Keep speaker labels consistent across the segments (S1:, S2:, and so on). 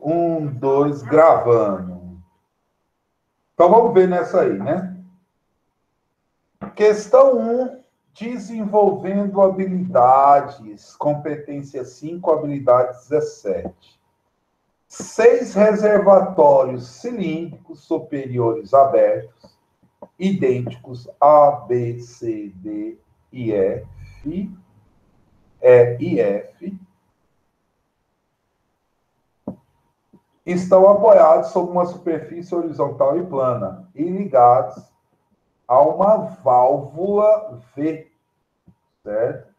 S1: Um, dois, gravando. Então, vamos ver nessa aí, né? Questão 1, desenvolvendo habilidades. Competência 5, habilidade 17. 6 reservatórios cilíndricos superiores abertos, idênticos A, B, C, D e F, E e F, estão apoiados sobre uma superfície horizontal e plana e ligados a uma válvula V, certo?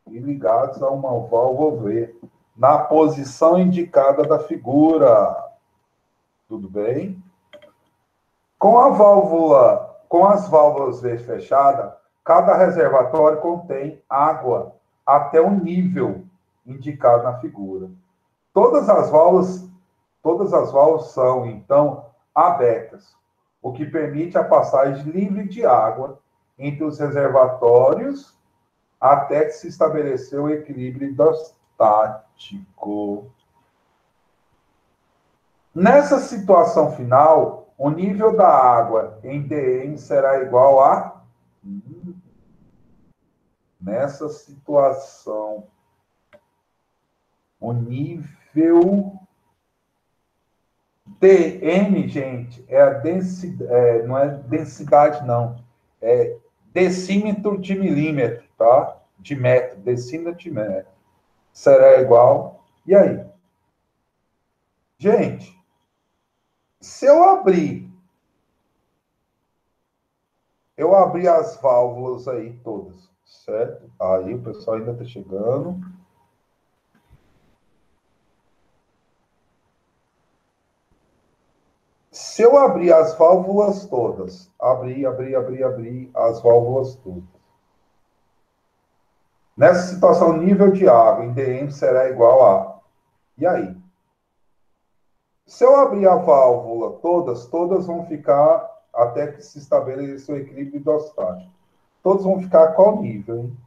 S1: E ligados a uma válvula V, na posição indicada da figura. Tudo bem? Com as válvulas V fechadas, cada reservatório contém água até o nível indicado na figura. Todas as válvulas são, então, abertas, o que permite a passagem livre de água entre os reservatórios até que se estabeleceu o equilíbrio hidrostático. Nessa situação final, o nível da água em dm será igual a... Nessa situação, o nível dm, gente, é a densidade, não é densidade, não. É decímetro de milímetro, tá? De metro, decímetro de metro. Será igual... E aí? Gente, se eu abrir as válvulas aí todas, certo? Aí o pessoal ainda está chegando. Se eu abrir as válvulas todas, abrir as válvulas todas. Nessa situação, o nível de água em dm será igual a... E aí? Se eu abrir a válvula todas vão ficar até que se estabeleça o equilíbrio hidrostático. Todos vão ficar a qual nível, hein?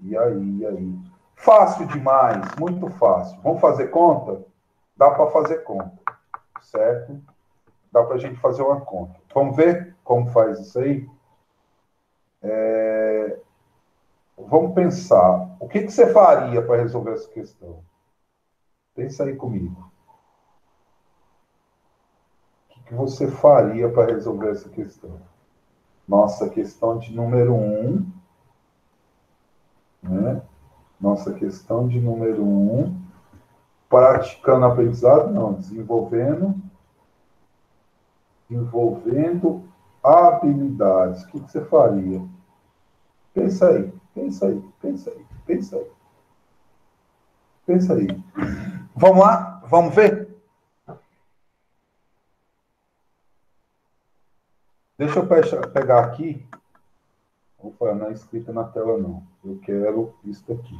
S1: E aí? Fácil demais, muito fácil. Vamos fazer conta? Dá para fazer conta, certo? Dá para a gente fazer uma conta. Vamos ver como faz isso aí? Vamos pensar. O que você faria para resolver essa questão? Pensa aí comigo. O que você faria para resolver essa questão? Nossa questão de número 1, né? Nossa questão de número 1, praticando aprendizado, não, desenvolvendo habilidades. O que você faria? Pensa aí. Vamos lá? Vamos ver? Deixa eu pegar aqui. Opa, não é escrita na tela, não. Eu quero isso aqui.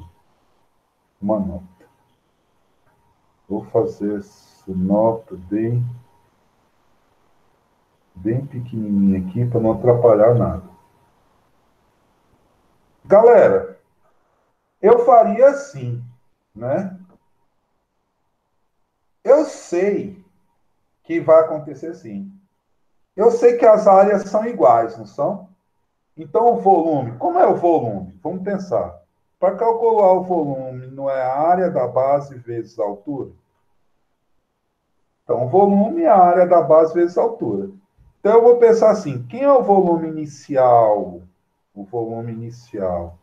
S1: Uma nota. Vou fazer essa nota bem pequenininha aqui, para não atrapalhar nada. Galera, eu faria assim, né? Eu sei que vai acontecer assim. Eu sei que as áreas são iguais, não são? Então, o volume, como é o volume? Vamos pensar. Para calcular o volume, não é a área da base vezes a altura? Então, o volume é a área da base vezes a altura. Então, eu vou pensar assim, quem é o volume inicial? O volume inicial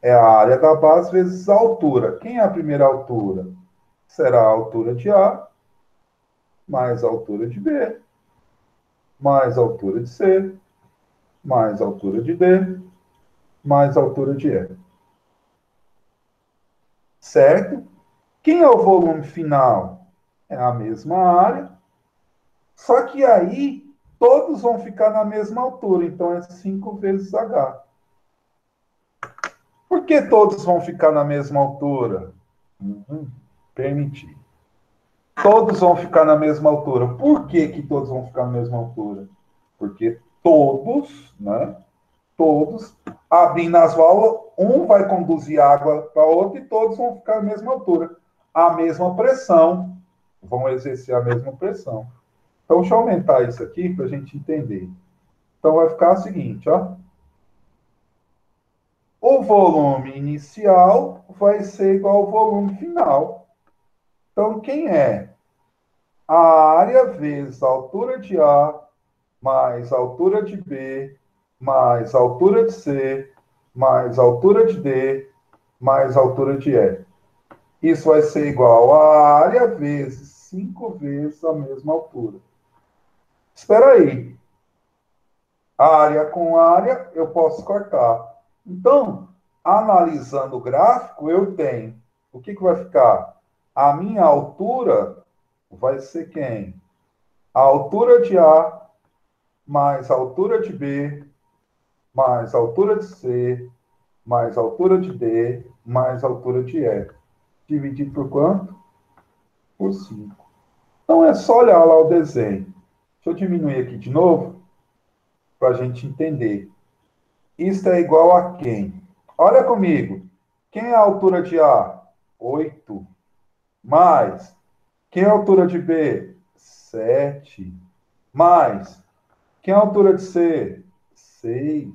S1: é a área da base vezes a altura. Quem é a primeira altura? Será a altura de A, mais a altura de B, mais a altura de C, mais a altura de D, mais a altura de E. Certo? Quem é o volume final? É a mesma área, só que aí todos vão ficar na mesma altura, então é 5 vezes H. Por que todos vão ficar na mesma altura? Permitir. Todos vão ficar na mesma altura. Por que todos vão ficar na mesma altura? Porque todos, né? Todos, abrindo as válvulas, um vai conduzir água para outro e todos vão ficar à mesma altura. A mesma pressão. Vão exercer a mesma pressão. Então, deixa eu aumentar isso aqui para a gente entender. Então, vai ficar o seguinte, ó. O volume inicial vai ser igual ao volume final. Então, quem é? A área vezes a altura de A, mais a altura de B, mais a altura de C, mais a altura de D, mais a altura de E. Isso vai ser igual a área vezes 5 vezes a mesma altura. Espera aí. Área com área, eu posso cortar. Então, analisando o gráfico, eu tenho. O que vai ficar? A minha altura vai ser quem? A altura de A, mais a altura de B, mais a altura de C, mais a altura de D, mais a altura de E. Dividido por quanto? Por 5. Então, é só olhar lá o desenho. Deixa eu diminuir aqui de novo, para a gente entender. Isso é igual a quem? Olha comigo. Quem é a altura de A? 8. Mais. Quem é a altura de B? 7. Mais. Quem é a altura de C? 6.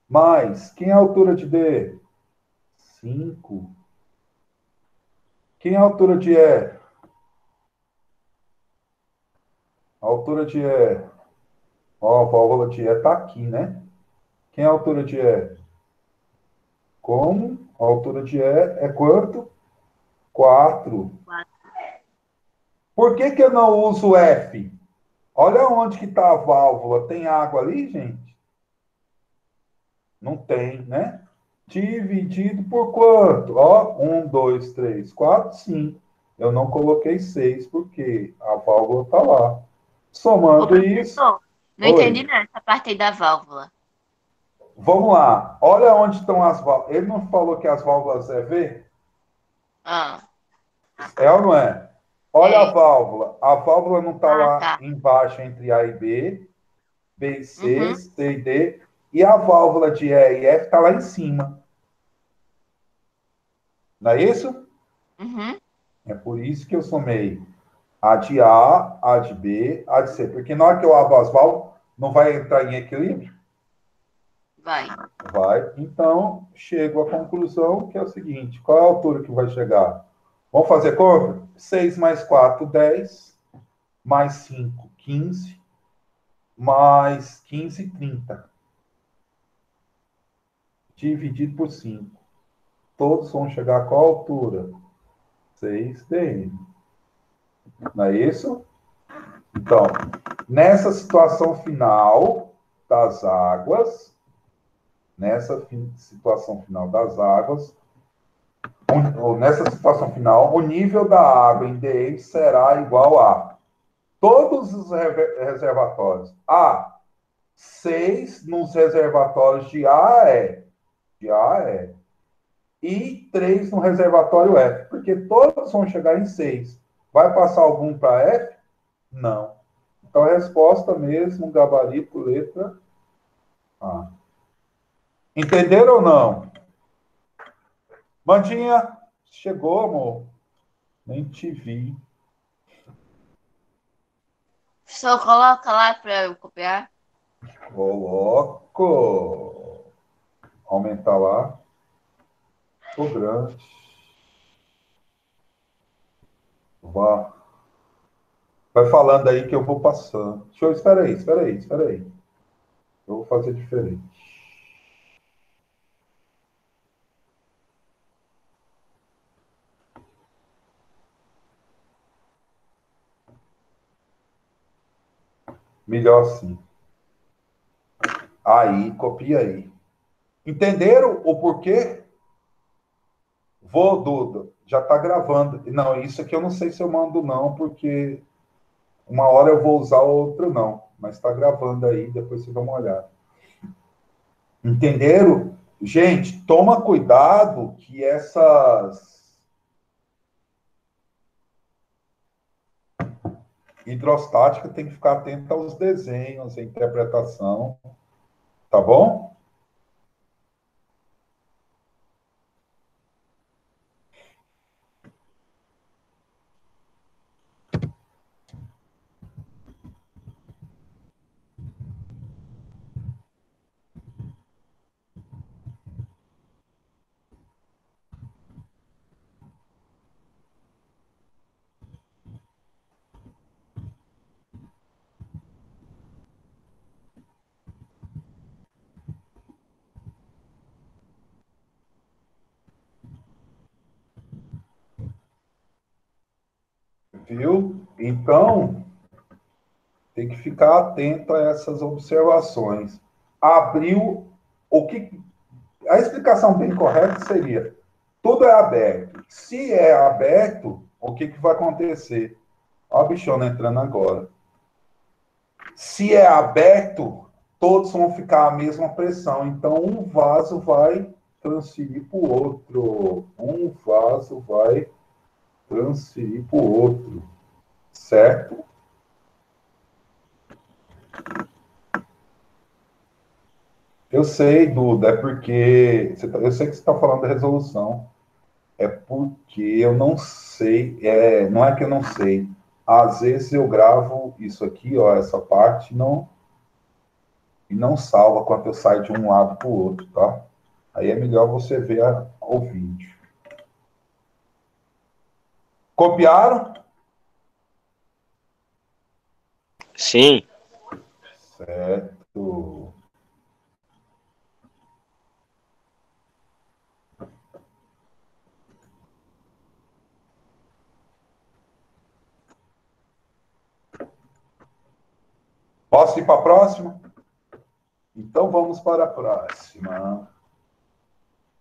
S1: Mais. Quem é a altura de D? 5. Quem é a altura de E? A altura de E. Ó, a válvula de E está aqui, né? Quem é a altura de E? Como? A altura de E é quanto? 4. Por que eu não uso F? Olha onde que está a válvula. Tem água ali, gente? Não tem, né? Dividido por quanto? Ó, 1, 2, 3, 4, 5. Eu não coloquei 6 porque a válvula está lá.
S2: Ô,
S1: Somando isso.
S2: professor, não entendi
S1: Oi.
S2: nada essa parte aí da válvula.
S1: Vamos lá. Olha onde estão as válvulas. Ele não falou que as válvulas é V?
S2: Ah,
S1: É ou não é? Olha a
S2: é.
S1: válvula. A válvula não está
S2: Ah,
S1: lá
S2: tá.
S1: embaixo entre A e B, B e C,
S2: Uhum,
S1: C e D. E a válvula de E e F está lá em cima. Não é isso?
S2: uhum,
S1: É por isso que eu somei A de A, A de B, A de C. Porque na hora que eu abro as válvulas, não vai entrar em equilíbrio?
S2: vai.
S1: Vai. Então, chego à conclusão que é o seguinte: qual é a altura que vai chegar? Vamos fazer conta? 6 mais 4, 10. Mais 5, 15. Mais 15, 30. Dividido por 5. Todos vão chegar a qual altura? 6 dm. Não é isso? Então, nessa situação final das águas, ou nessa situação final, o nível da água em dm será igual a todos os reservatórios. A, 6 nos reservatórios de A é, e 3 no reservatório F, porque todos vão chegar em 6. Vai passar algum para F? Não. Então, a resposta mesmo, gabarito, letra A. Entenderam ou não? Mandinha, chegou, amor? Nem te vi.
S2: Só coloca lá para eu copiar.
S1: Coloco. Aumentar lá. Ficou grande. Vá. Vai falando aí que eu vou passando. Deixa eu, espera aí. Eu vou fazer diferente. Melhor assim. Aí, copia aí. Entenderam o porquê? Vou, Duda. Já está gravando. Não, isso aqui eu não sei se eu mando, não, porque uma hora eu vou usar, outra não. Mas está gravando aí, depois vocês dão uma olhada. Entenderam? Gente, toma cuidado que essas hidrostáticas tem que ficar atento aos desenhos, à interpretação. Tá bom? Viu? Então, tem que ficar atento a essas observações. Abriu, a explicação bem correta seria: tudo é aberto. Se é aberto, o que vai acontecer? Olha a bichona entrando agora. Se é aberto, todos vão ficar a mesma pressão. Então, um vaso vai transferir para o outro. Um vaso vai transferir para o outro. Certo? Eu sei, Duda, é porque. Eu sei que você está falando da resolução. É porque eu não sei. Não é que eu não sei. Às vezes eu gravo isso aqui, ó, essa parte, e não salva quando eu saio de um lado para o outro, tá? Aí é melhor você ver o vídeo. Copiaram?
S3: Sim.
S1: Certo. Posso ir para a próxima? Então vamos para a próxima.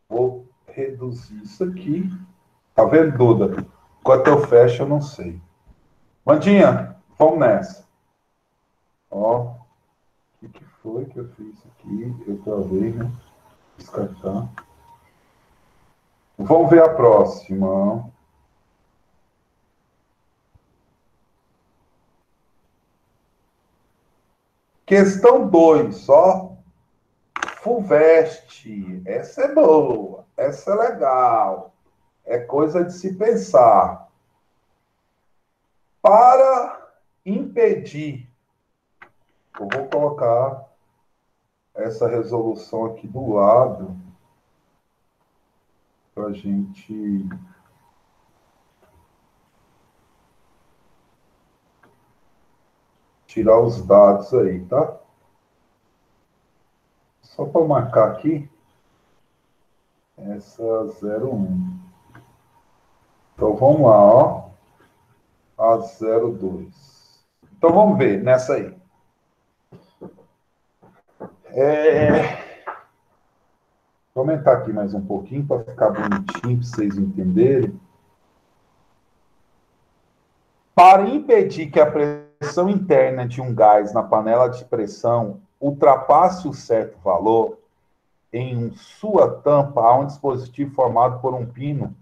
S1: Vou reduzir isso aqui. Tá vendo, Duda? Enquanto eu fecho, eu não sei. Mandinha, vamos nessa. Ó, o que foi que eu fiz aqui? Eu travei, né? Descartar. Vamos ver a próxima. Questão 2, ó. FUVEST. Essa é boa. Essa é legal. É coisa de se pensar. Para impedir, eu vou colocar essa resolução aqui do lado para a gente tirar os dados aí, tá? Só para marcar aqui, essa 01. Então vamos lá, ó. A 02. Então vamos ver nessa aí. Vou aumentar aqui mais um pouquinho para ficar bonitinho, para vocês entenderem. Para impedir que a pressão interna de um gás na panela de pressão ultrapasse o certo valor, em sua tampa há um dispositivo formado por um pino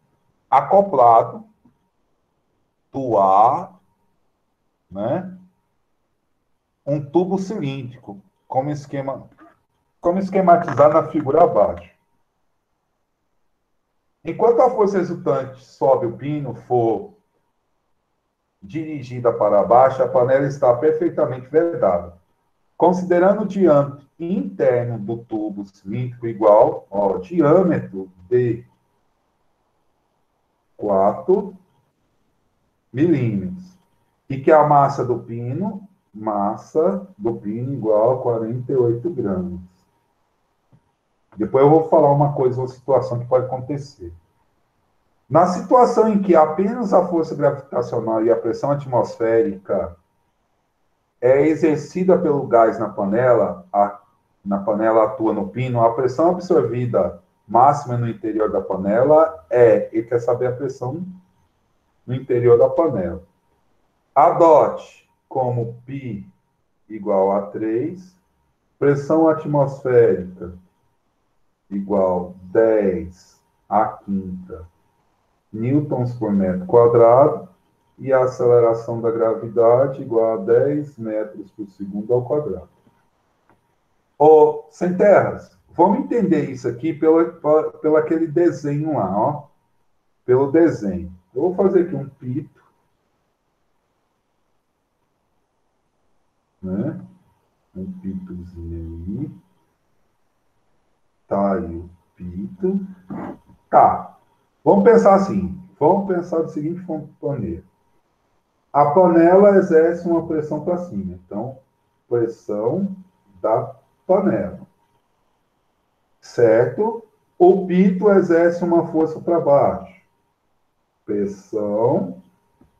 S1: acoplado do ar, né? Um tubo cilíndrico, como esquematizado na figura abaixo. Enquanto a força resultante sobe o pino for dirigida para baixo, a panela está perfeitamente vedada. Considerando o diâmetro interno do tubo cilíndrico igual ao diâmetro de 4 milímetros, e que a massa do pino igual a 48 gramas. Depois eu vou falar uma coisa, uma situação que pode acontecer. Na situação em que apenas a força gravitacional e a pressão atmosférica é exercida pelo gás na panela atua no pino, a pressão absorvida máxima no interior da panela ele quer saber a pressão no interior da panela. Adote como π igual a 3, pressão atmosférica igual 10 a quinta newtons por metro quadrado, e a aceleração da gravidade igual a 10 metros por segundo ao quadrado. Sem terras, vamos entender isso aqui pelo aquele desenho lá, ó. Pelo desenho. Eu vou fazer aqui um pito, né? Um pitozinho aí. Tá aí o pito. Tá. Vamos pensar assim. Vamos pensar da seguinte maneira. A panela exerce uma pressão para cima. Então, pressão da panela. Certo? O pito exerce uma força para baixo. Pressão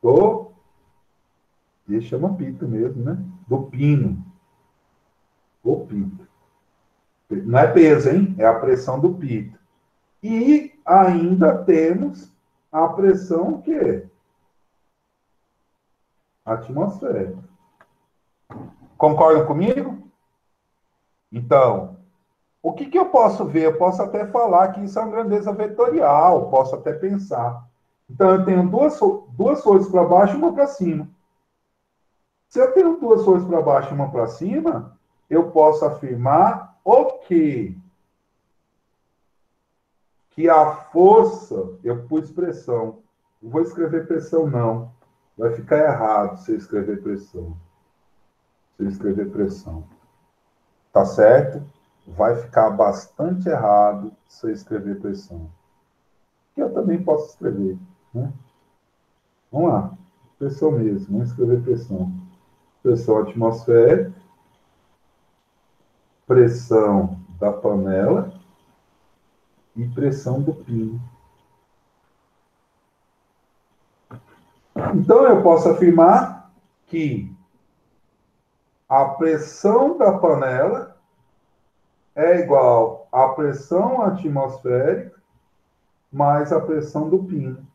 S1: do Ele chama pito mesmo, né? Do pino. O pito. Não é peso, hein? É a pressão do pito. E ainda temos a pressão o quê? Atmosférica. Concordam comigo? Então, o que, que eu posso ver? Eu posso até falar que isso é uma grandeza vetorial, posso até pensar. Então, eu tenho duas forças para baixo e uma para cima. Se eu tenho duas forças para baixo e uma para cima, eu posso afirmar o quê? Que a força, eu pus pressão. Não vou escrever pressão, não. Vai ficar errado se eu escrever pressão. Se eu escrever pressão. Tá certo? Vai ficar bastante errado se eu escrever pressão. Que eu também posso escrever, né? Vamos lá. Pressão mesmo. Vamos escrever pressão. Pressão atmosférica. Pressão da panela. E pressão do pino. Então, eu posso afirmar que a pressão da panela é igual à pressão atmosférica mais a pressão do pino.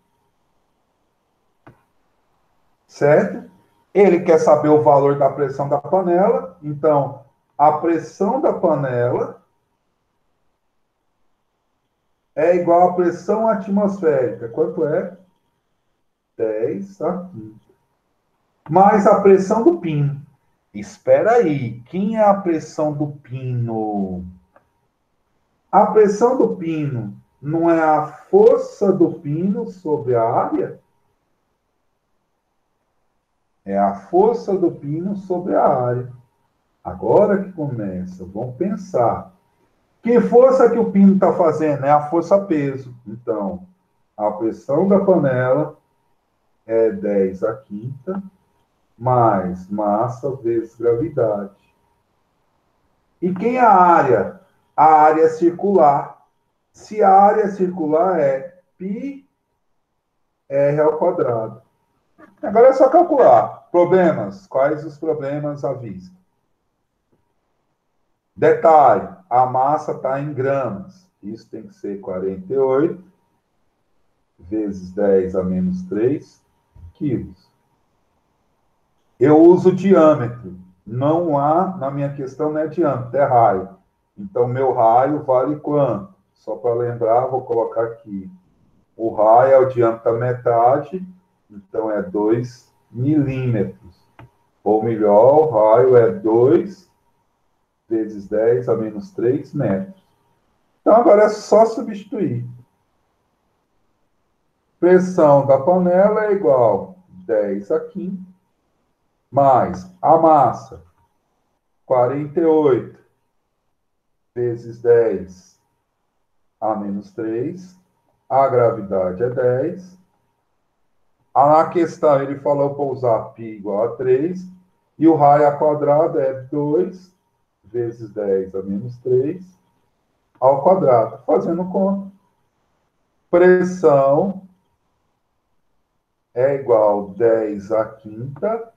S1: Certo? Ele quer saber o valor da pressão da panela, então a pressão da panela é igual à pressão atmosférica. Quanto é? 10 a 15. Mais a pressão do pino. Espera aí, quem é a pressão do pino? A pressão do pino não é a força do pino sobre a área? É a força do pino sobre a área. Agora que começa, vamos pensar. Que força que o pino está fazendo? É a força-peso. Então, a pressão da panela é 10 a quinta, mais massa vezes gravidade. E quem é a área? A área é circular. Se a área é circular, é πr ao quadrado. Agora é só calcular. Problemas. Quais os problemas à vista? Detalhe, a massa está em gramas. Isso tem que ser 48 vezes 10 a menos 3 quilos. Eu uso diâmetro. Não há, na minha questão, não é diâmetro, é raio. Então, meu raio vale quanto? Só para lembrar, vou colocar aqui. O raio é o diâmetro da metade, então é 2 milímetros. Ou melhor, o raio é 2 vezes 10 a menos 3 metros. Então, agora é só substituir. Pressão da panela é igual a 10 a 15, mais a massa, 48 vezes 10 a menos 3. A gravidade é 10. Na questão, ele falou para usar π igual a 3. E o raio ao quadrado é 2 vezes 10 a menos 3 ao quadrado. Fazendo conta. Pressão é igual a 10 a quinta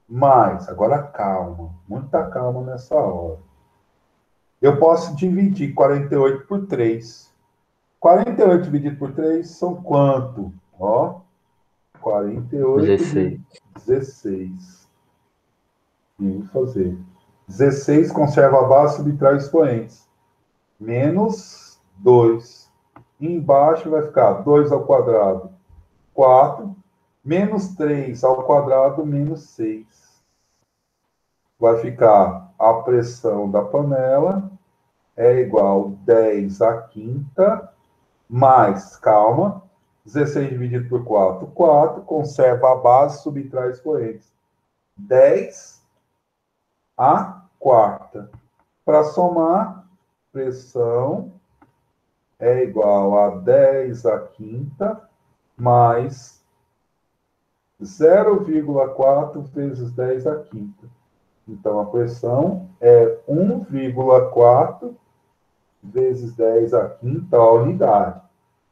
S1: mais. Agora calma. Muita calma nessa hora. Eu posso dividir 48 por 3. 48 dividido por 3 são quanto? Ó, 48
S3: 16.
S1: 16. Vamos fazer. 16 conserva a base, subtrai expoentes. Menos 2. Embaixo vai ficar 2 ao quadrado, 4. Menos 3 ao quadrado, menos 6. Vai ficar a pressão da panela é igual a 10 a quinta, mais, calma, 16 dividido por 4, 4, conserva a base, subtrai expoentes. 10 a quarta. Para somar, pressão é igual a 10 a quinta, mais 0,4 vezes 10 a quinta. Então, a pressão é 1,4 vezes 10 a quinta a unidade.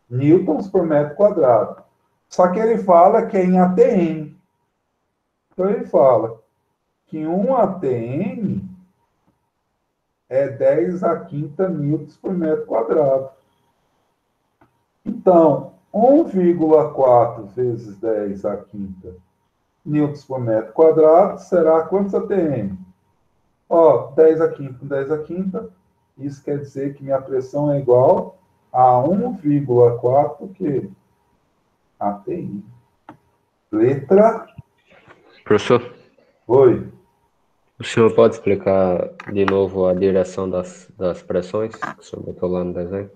S1: Newtons por metro quadrado. Só que ele fala que é em ATM. Então, ele fala que 1 atm é 10 a quinta newtons por metro quadrado. Então, 1,4 vezes 10 a quinta newtons por metro quadrado será quantos atm? Ó, 10 a quinta com 10 a quinta, isso quer dizer que minha pressão é igual a 1,4 que ATM. Letra.
S4: Professor,
S1: Oi.
S4: o senhor pode explicar de novo a direção das pressões que o senhor botou lá no desenho?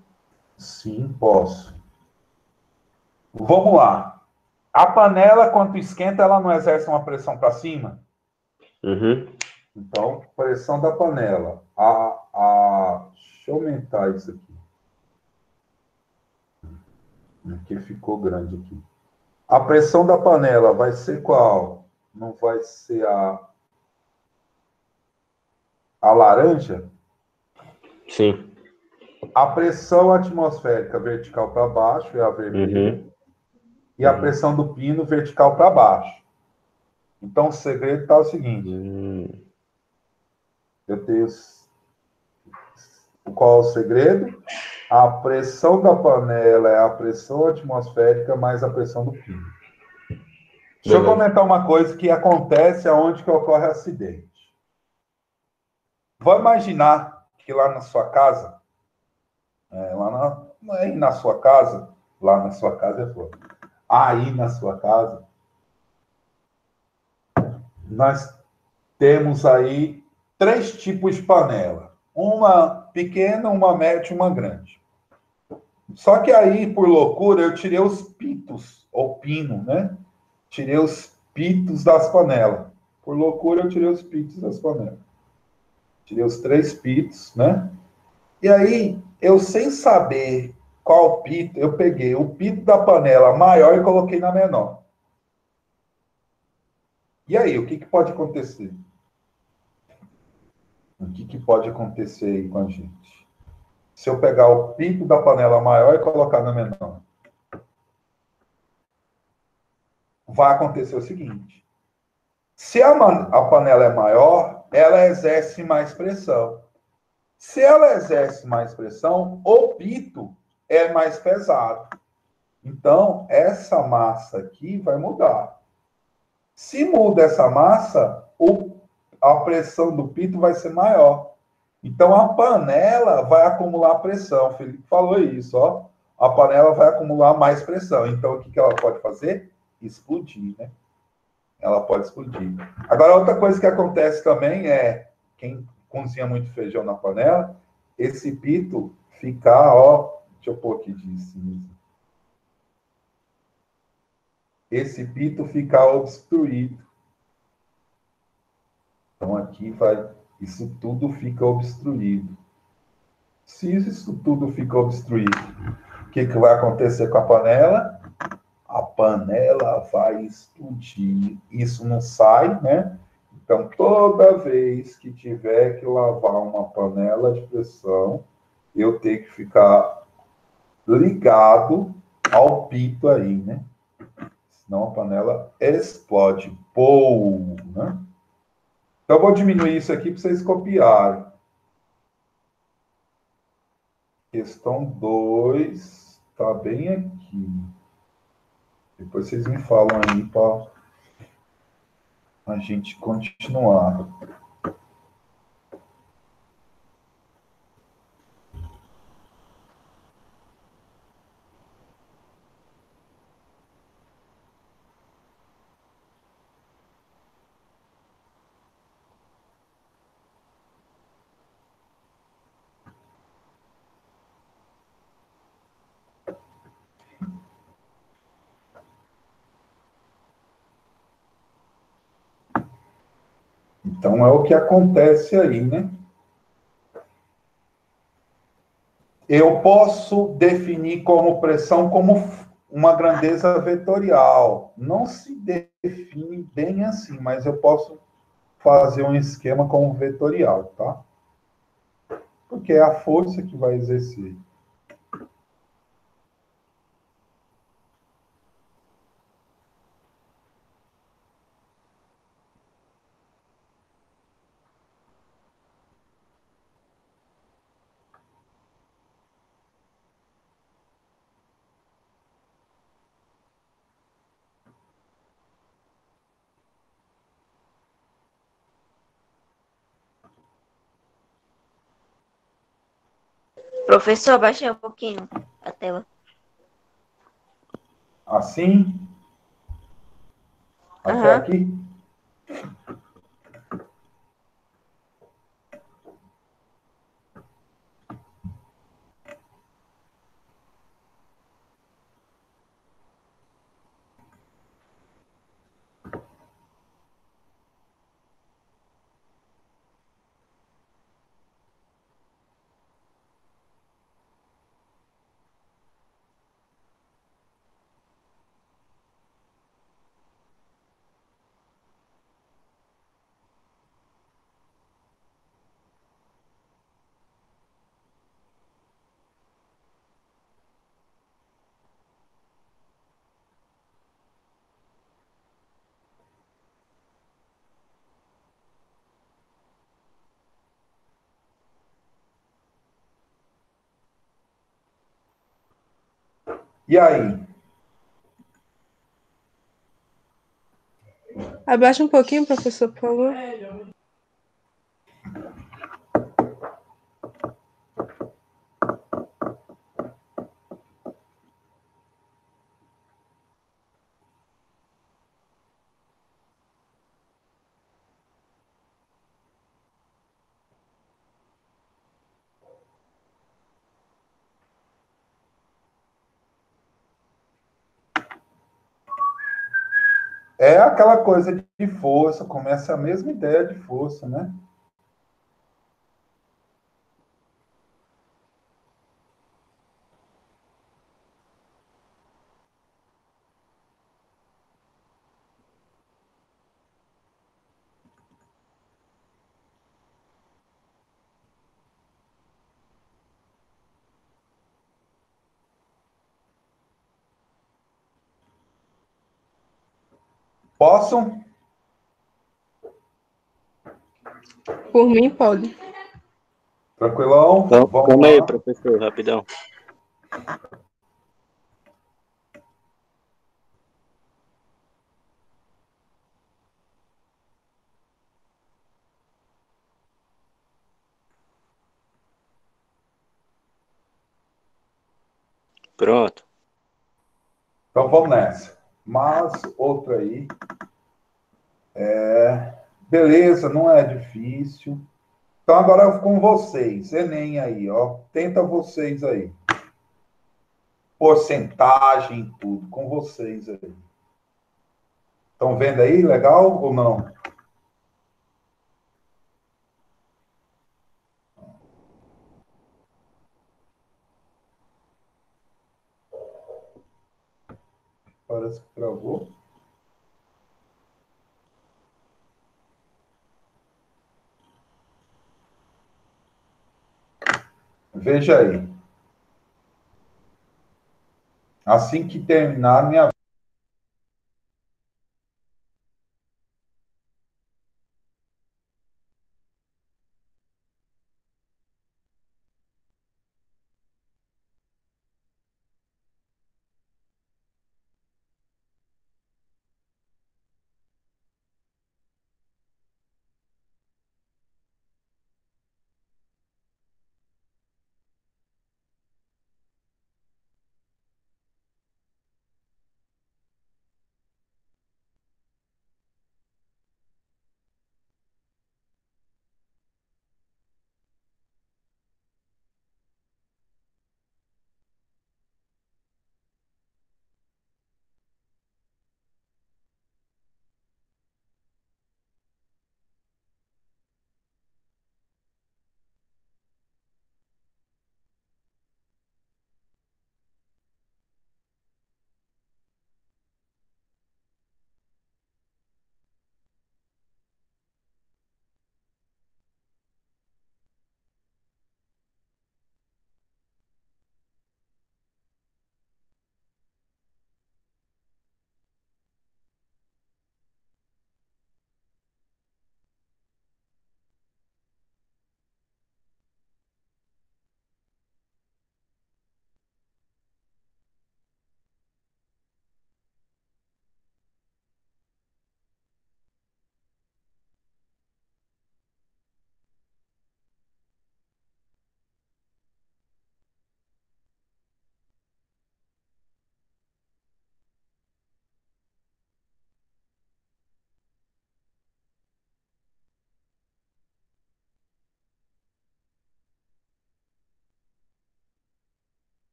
S1: Sim, posso. Vamos lá. A panela, quando esquenta, ela não exerce uma pressão para cima?
S4: Uhum.
S1: Então, pressão da panela. Deixa eu aumentar isso aqui. Porque ficou grande aqui. A pressão da panela vai ser qual? Não vai ser a laranja?
S4: Sim.
S1: A pressão atmosférica vertical para baixo é a vermelha.
S4: Uhum.
S1: E a pressão do pino vertical para baixo. Então, o segredo está o seguinte. Eu tenho... Qual é o segredo? A pressão da panela é a pressão atmosférica mais a pressão do pino. Deixa eu comentar uma coisa que acontece aonde que ocorre acidente. Vou imaginar que lá na sua casa, aí na sua casa, lá na sua casa é foda. Aí na sua casa, nós temos aí 3 tipos de panela. Uma pequena, uma média e uma grande. Só que aí, por loucura, eu tirei os pitos, ou pino, né? Tirei os pitos das panelas. Por loucura, eu tirei os pitos das panelas. Tirei os 3 pitos, né? E aí, eu sem saber qual pito, eu peguei o pito da panela maior e coloquei na menor. E aí, o que pode acontecer? O que pode acontecer aí com a gente? Se eu pegar o pito da panela maior e colocar na menor, vai acontecer o seguinte. Se a panela é maior, ela exerce mais pressão. Se ela exerce mais pressão, o pito é mais pesado. Então, essa massa aqui vai mudar. Se muda essa massa, a pressão do pito vai ser maior. Então, a panela vai acumular pressão. O Felipe falou isso, ó. A panela vai acumular mais pressão. Então, o que ela pode fazer? Explodir, né? Ela pode explodir. Agora, outra coisa que acontece também é, quem cozinha muito feijão na panela, esse pito ficar, ó, deixa eu pôr aqui de cinza. Esse pito ficar obstruído. Então, aqui vai, isso tudo fica obstruído. Se isso tudo fica obstruído, o que vai acontecer com a panela? A panela vai explodir. Isso não sai, né? Então, toda vez que tiver que lavar uma panela de pressão, eu tenho que ficar ligado ao pito aí, né? Senão a panela explode. Pou, né? Então, eu vou diminuir isso aqui para vocês copiarem. Questão 2, está bem aqui. Depois vocês me falam aí para a gente continuar. Então, é o que acontece aí, né? Eu posso definir como pressão como uma grandeza vetorial. Não se define bem assim, mas eu posso fazer um esquema como vetorial, tá? Porque é a força que vai exercer.
S2: Professor, baixei um pouquinho a tela.
S1: Assim? Até
S2: Aham.
S1: aqui? E aí?
S5: Abaixa um pouquinho, professor, por favor.
S1: É aquela coisa de força, começa a mesma ideia de força, né? Posso?
S5: Por mim, pode.
S1: Tranquilão? Vamos
S3: Calma aí,
S1: lá.
S3: professor, rapidão. Pronto.
S1: Então vamos nessa. Mas outra aí. Beleza, não é difícil. Então agora eu com vocês. Enem aí, ó. Tenta vocês aí. Porcentagem, tudo. Com vocês aí. Estão vendo aí? Legal ou não? Parece que travou. Veja aí. Assim que terminar minha.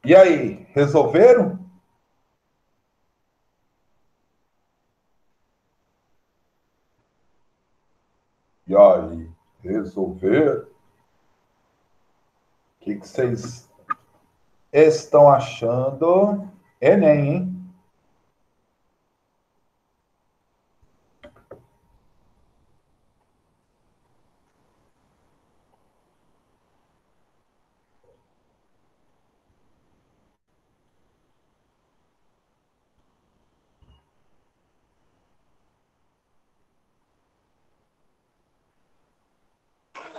S1: E aí, resolveram? E aí, resolveram? O que vocês estão achando? Enem, hein?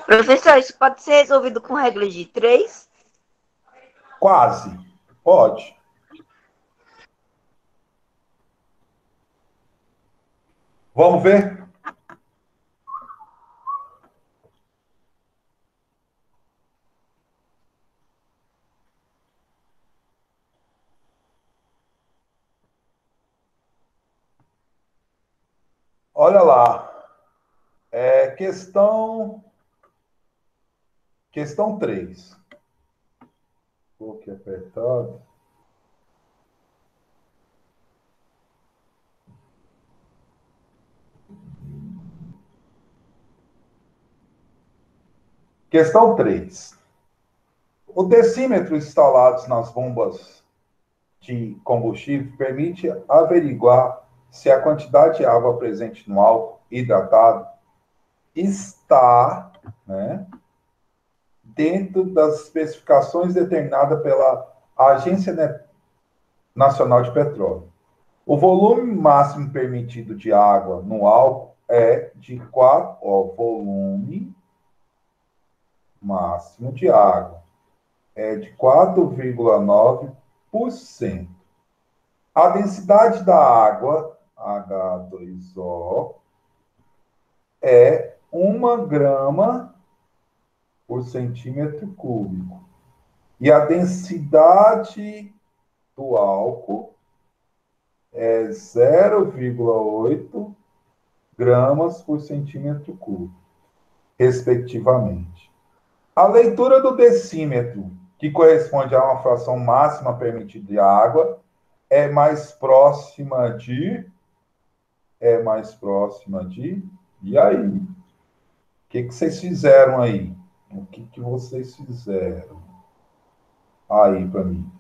S2: Professor, isso pode ser resolvido com regra de 3?
S1: Quase. Pode. Vamos ver? Olha lá. Questão 3. Vou aqui apertado. Questão 3. O decímetro instalado nas bombas de combustível permite averiguar se a quantidade de água presente no álcool hidratado está, né, dentro das especificações determinadas pela Agência Nacional de Petróleo. O volume máximo permitido de água no álcool é de 4, volume máximo de água é de 4,9%. A densidade da água, H2O, é 1 grama por centímetro cúbico. E a densidade do álcool é 0,8 gramas por centímetro cúbico, respectivamente. A leitura do decímetro, que corresponde a uma fração máxima permitida de água, é mais próxima de... E aí? O que vocês fizeram aí? O que vocês fizeram aí para mim?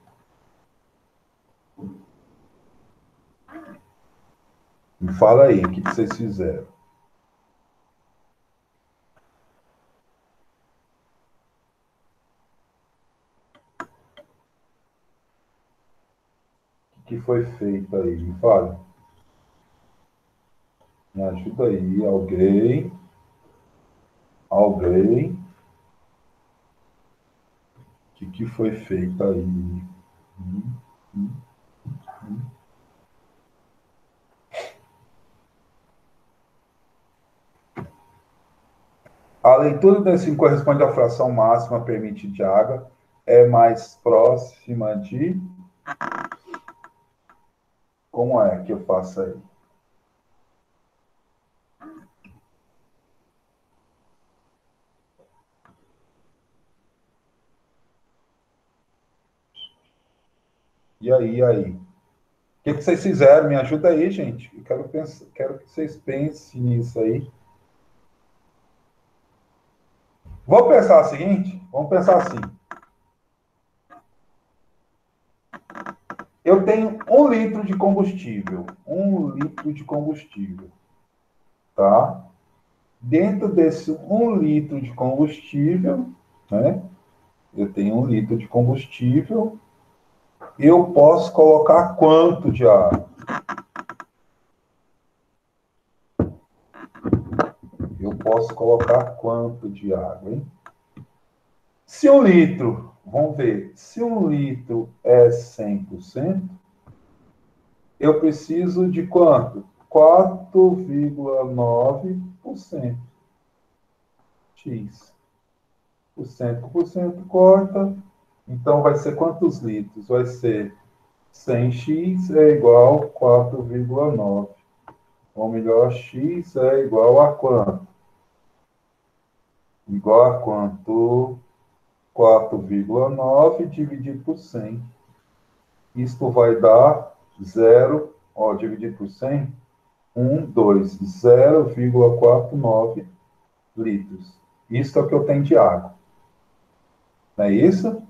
S1: Me fala aí, o que vocês fizeram? O que foi feito aí? Me fala. Me ajuda aí, alguém. Alguém. O que foi feito aí? A leitura desse corresponde à fração máxima permitida de água, é mais próxima de... Como é que eu faço aí? E aí? O que vocês fizeram? Me ajuda aí, gente. Eu quero que vocês pensem nisso aí. Vamos pensar o seguinte? Vamos pensar assim. Eu tenho 1 litro de combustível. 1 litro de combustível. Tá? Dentro desse 1 litro de combustível, né? Eu tenho 1 litro de combustível. Eu posso colocar quanto de água? Eu posso colocar quanto de água, hein? Se 1 litro, vamos ver, se 1 litro é 100%, eu preciso de quanto? 4,9%. X. Por cento corta. Então, vai ser quantos litros? Vai ser 100x é igual a 4,9. Ou melhor, x é igual a quanto? Igual a quanto? 4,9 dividido por 100. Isto vai dar 0, ó, dividido por 100, 0,49 litros. Isso é o que eu tenho de água. Não é isso?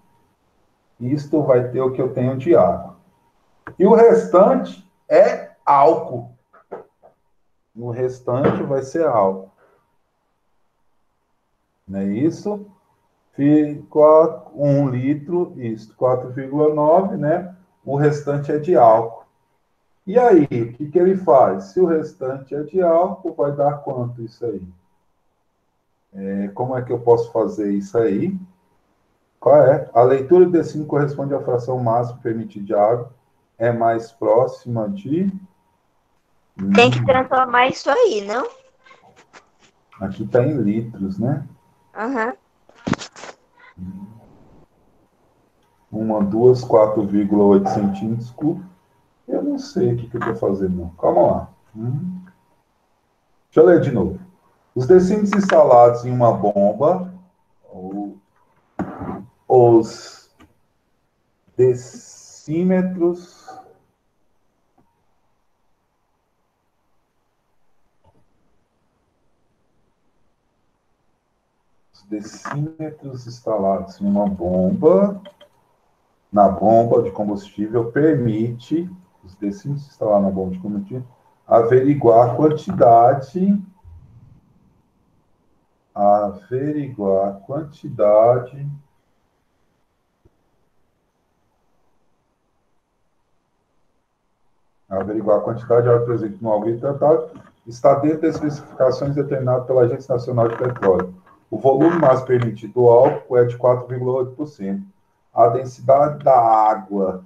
S1: Isto vai ter o que eu tenho de água. E o restante é álcool. O restante vai ser álcool. Não é isso? Fica 1 litro, isso, 4,9, né? O restante é de álcool. E aí, o que ele faz? Se o restante é de álcool, vai dar quanto isso aí? Como é que eu posso fazer isso aí? Qual é? A leitura do decimo corresponde à fração máxima permitida de água. É mais próxima de...
S2: Tem que transformar isso aí, não?
S1: Aqui está em litros, né?
S2: Aham.
S1: 2, 4,8 centímetros cúbicos. Eu não sei o que eu estou fazendo, não. Calma lá. Deixa eu ler de novo. Os decímetros instalados em uma bomba, os decímetros instalados em uma bomba, na bomba de combustível, permite, os decímetros instalados na bomba de combustível, averiguar a quantidade de água presente no alveolo tratado, está dentro das especificações determinadas pela Agência Nacional de Petróleo. O volume máximo permitido do álcool é de 4,8%. A densidade da água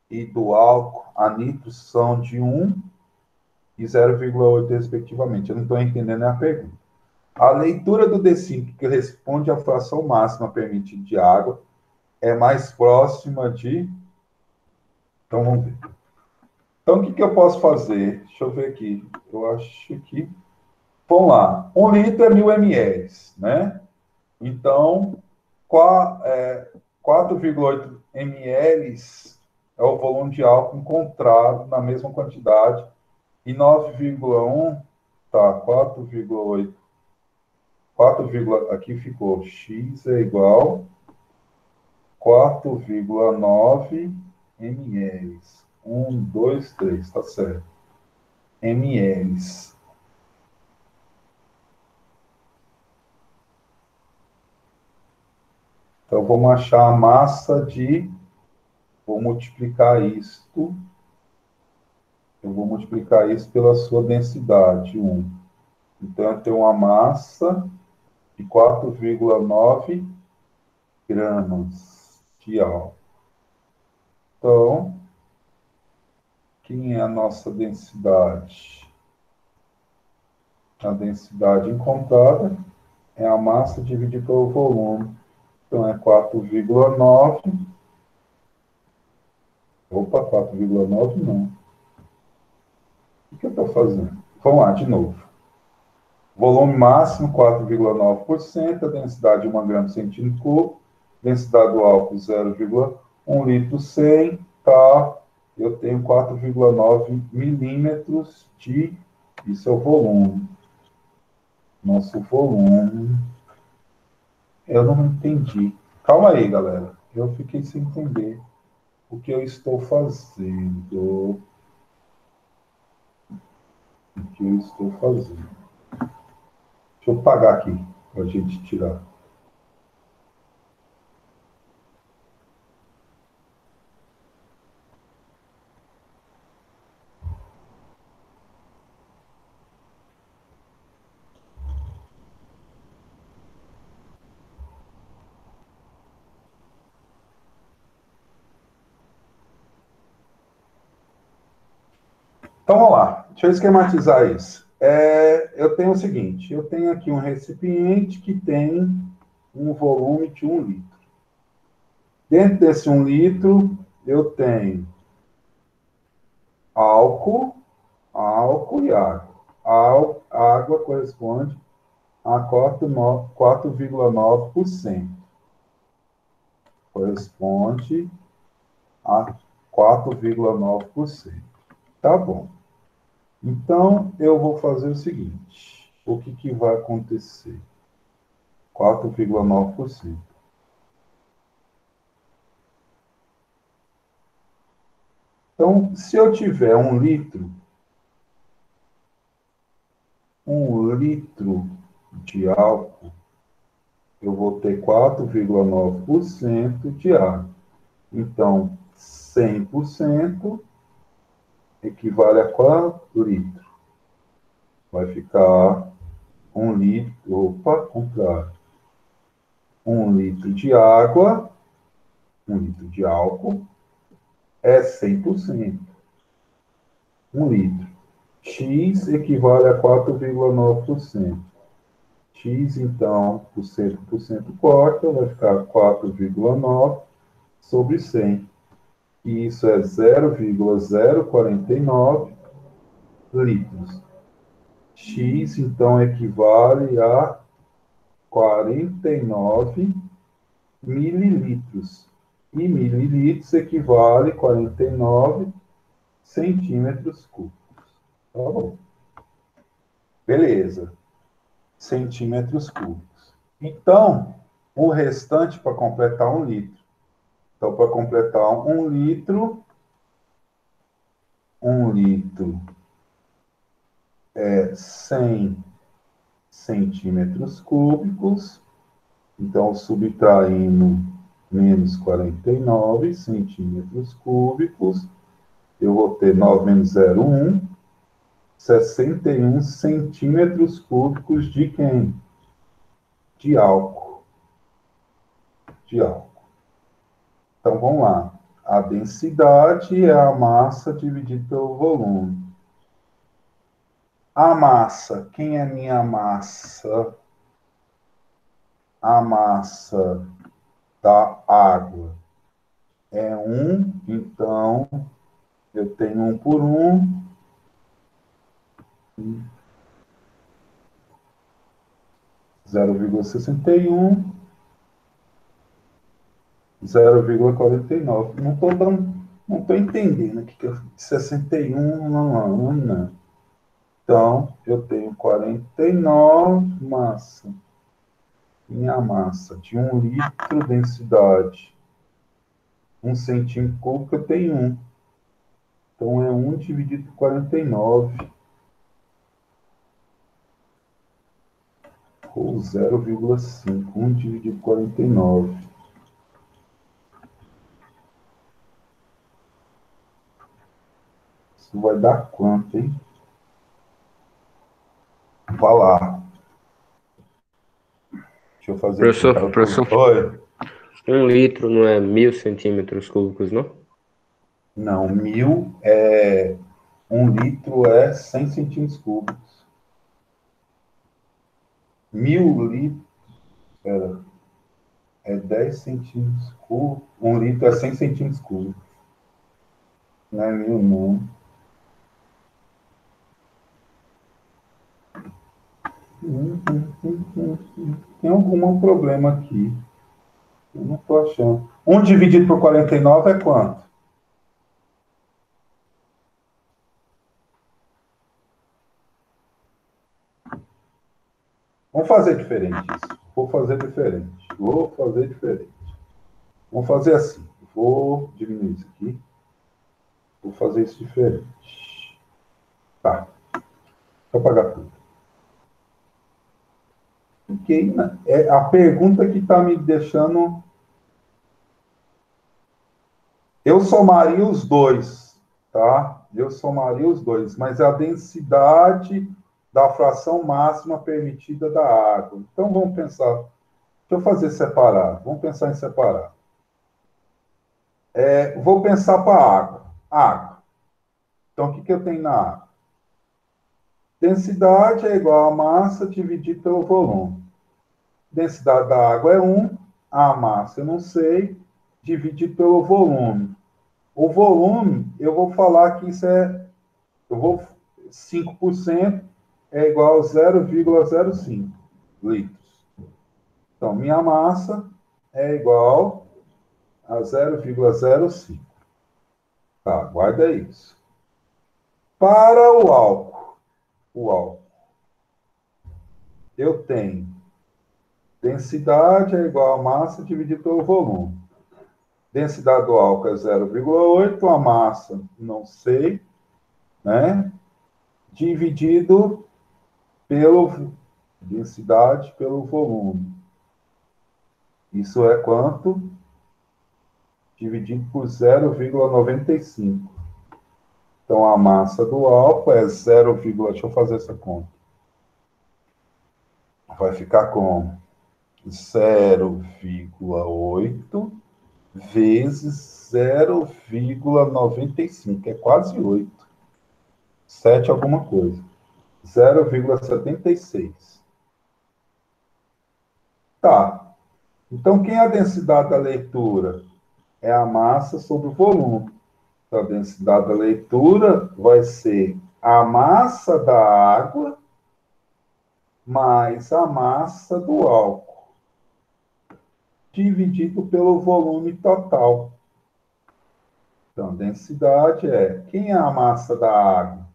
S1: e do álcool a nitros são de 1 e 0,8, respectivamente. Eu não estou entendendo a pergunta. A leitura do decímetro, que responde à fração máxima permitida de água, é mais próxima de... Então, vamos ver. Então, o que eu posso fazer? Deixa eu ver aqui. Eu acho que... Vamos lá. 1 litro é 1.000 ml, né? Então, 4,8 ml é o volume de álcool encontrado na mesma quantidade. E 9,1, tá, 4,8. Aqui ficou X é igual 4,9 ml. 1, 2, 3, tá certo. ml. Então, vamos achar a massa de... Vou multiplicar isto. Eu vou multiplicar isso pela sua densidade, 1. Então, eu tenho uma massa de 4,9 gramas de álcool. Então, quem é a nossa densidade? A densidade encontrada é a massa dividida pelo volume. Então, é 4,9. Opa, 4,9 não. O que eu estou fazendo? Vamos lá, de novo. Volume máximo, 4,9%. A densidade, 1 grama por centímetro cúbico. Densidade do álcool, 0,1 litro 100. Tá? Eu tenho 4,9 milímetros de... Isso é o volume. Nosso volume. Eu não entendi. Calma aí, galera. Eu fiquei sem entender o que eu estou fazendo. Deixa eu pagar aqui, para a gente tirar. Então, vamos lá. Deixa eu esquematizar isso. Eu tenho o seguinte, eu tenho aqui um recipiente que tem um volume de 1 litro. Dentro desse 1 litro, eu tenho álcool e água. A água corresponde a 4,9%. Corresponde a 4,9%. Tá bom. Então, eu vou fazer o seguinte. O que vai acontecer? 4,9%. Então, se eu tiver 1 litro de álcool, eu vou ter 4,9% de água. Então, 100% equivale a quanto litro? Vai ficar 1 litro, opa, contrário. 1 litro de água, 1 litro de álcool, é 100%. 1 litro. X equivale a 4,9%. X, então, por 100% corta, vai ficar 4,9 sobre 100. E isso é 0,049 litros. X, então, equivale a 49 mililitros. E mililitros equivale a 49 centímetros cúbicos. Tá bom. Beleza. Centímetros cúbicos. Então, o restante para completar 1 litro. Então, para completar 1 litro, 1 litro é 100 centímetros cúbicos. Então, subtraindo menos 49 centímetros cúbicos, eu vou ter 9 menos 0, 1, 61 centímetros cúbicos de quem? De álcool. De álcool. Então, vamos lá. A densidade é a massa dividida pelo volume. A massa. Quem é minha massa? A massa da água é 1, então eu tenho 1 por 1. 0,61, 0,49. Não estou entendendo aqui que eu 61, não. Então, eu tenho 49 massa. Minha massa de 1 litro, densidade 1 centímetro cúbico, eu tenho 1. Então, é 1 dividido por 49. Ou 0,5. 1 dividido por 49. Isso vai dar quanto, hein? Vá lá. Deixa eu fazer...
S4: Professor,
S1: Oi.
S4: 1 litro não é 1000 centímetros cúbicos, não?
S1: Não, 1000 é... 1 litro é 100 centímetros cúbicos. 1000 litros... Espera. É 10 centímetros cúbicos. 1 litro é 100 centímetros cúbicos. Não é 1000, não. Tem algum problema aqui. Eu não estou achando. 1 dividido por 49 é quanto? Vamos fazer diferente isso. Vou fazer diferente. Vamos fazer assim. Vou diminuir isso aqui. Vou fazer isso diferente. Tá. Deixa eu apagar tudo. Okay, é a pergunta que está me deixando... Eu somaria os dois, tá? Eu somaria os dois, mas é a densidade da fração máxima permitida da água. Então, vamos pensar... Deixa eu fazer separado. Vamos pensar em separado. Vou pensar para a água. Água. Então, o que eu tenho na água? Densidade é igual a massa dividido pelo volume. Densidade da água é 1, a massa eu não sei, dividido pelo volume. O volume, eu vou falar que isso é... 5% é igual a 0,05 litros. Então, minha massa é igual a 0,05. Tá, guarda isso. Para o álcool, eu tenho densidade é igual a massa dividido pelo volume. Densidade do álcool é 0,8, a massa, não sei, né? Dividido pelo densidade pelo volume. Isso é quanto? Dividido por 0,95. Então, a massa do álcool é 0, deixa eu fazer essa conta. Vai ficar com 0,8 vezes 0,95, é quase 8. 7 alguma coisa. 0,76. Tá. Então, quem é a densidade da leitura? É a massa sobre o volume. Então, a densidade da leitura vai ser a massa da água mais a massa do álcool, dividido pelo volume total. Então, a densidade é, quem é a massa da água?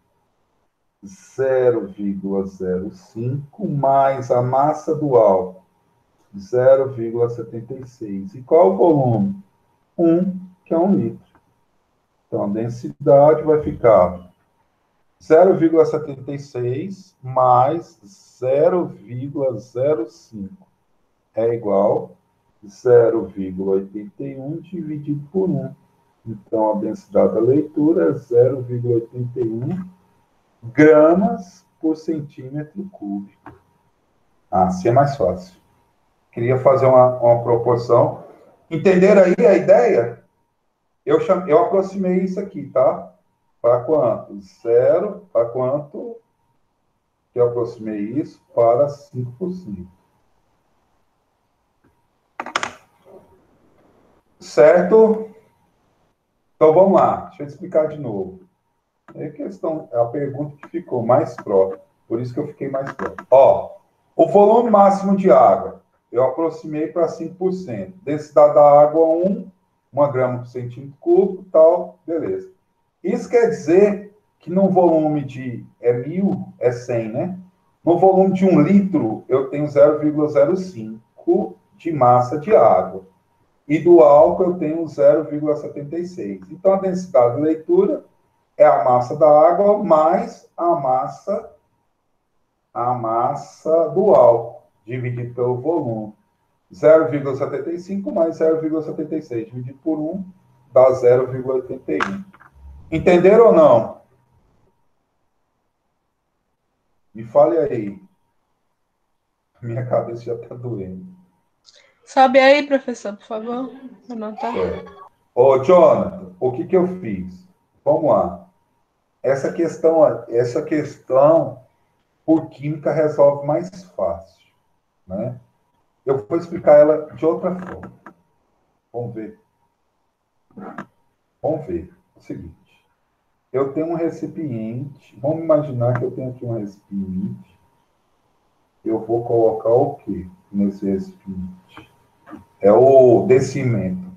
S1: 0,05 mais a massa do álcool, 0,76. E qual o volume? 1, que é 1 litro. Então, a densidade vai ficar 0,76 mais 0,05 é igual a 0,81 dividido por 1. Então, a densidade da leitura é 0,81 gramas por centímetro cúbico. Assim é mais fácil. Queria fazer uma proporção. Entenderam aí a ideia? Eu aproximei isso aqui, tá? Para quanto? Zero. Para quanto? Eu aproximei isso para 5%. Certo? Então, vamos lá. Deixa eu explicar de novo. É a pergunta que ficou mais próxima. Por isso que eu fiquei mais próximo. Ó, o volume máximo de água, eu aproximei para 5%. Densidade da água, 1 grama por centímetro cúbico, tal, beleza. Isso quer dizer que no volume de 1.000 é 100, né? No volume de 1 litro, eu tenho 0,05 de massa de água. E do álcool, eu tenho 0,76. Então, a densidade de leitura é a massa da água mais a massa do álcool, dividido pelo volume. 0,75 mais 0,76, dividido por 1, dá 0,81. Entenderam ou não? Me fale aí. Minha cabeça já está doendo.
S5: Sobe aí, professor, por favor. Anotar.
S1: Ô, Jonathan, o que eu fiz? Vamos lá. Essa questão por química resolve mais fácil, né? Eu vou explicar ela de outra forma. Vamos ver. Vamos ver. É o seguinte. Eu tenho um recipiente. Vamos imaginar que eu tenho aqui um recipiente. Eu vou colocar o quê nesse recipiente? É o decimento.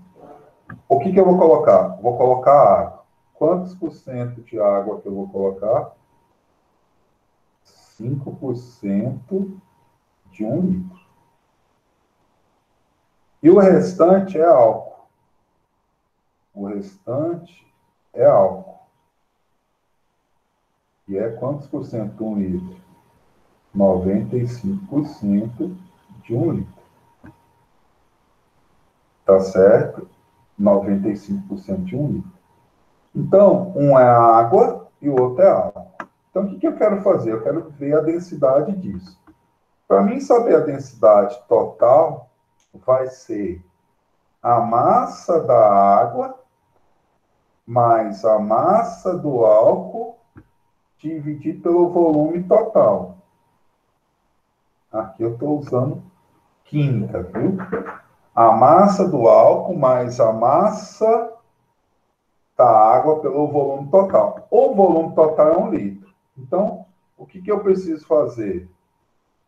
S1: O que eu vou colocar? Vou colocar água. Quantos por cento de água que eu vou colocar? 5% de 1 litro. E o restante é álcool. O restante é álcool. E é quantos por cento de 1 litro? 95% de 1 litro. Tá certo? 95% de 1 litro. Então, um é água e o outro é álcool. Então, o que eu quero fazer? Eu quero ver a densidade disso. Para mim saber a densidade total, vai ser a massa da água mais a massa do álcool dividido pelo volume total. Aqui eu estou usando química, viu? A massa do álcool mais a massa da água pelo volume total. O volume total é 1 litro. Então, o que eu preciso fazer?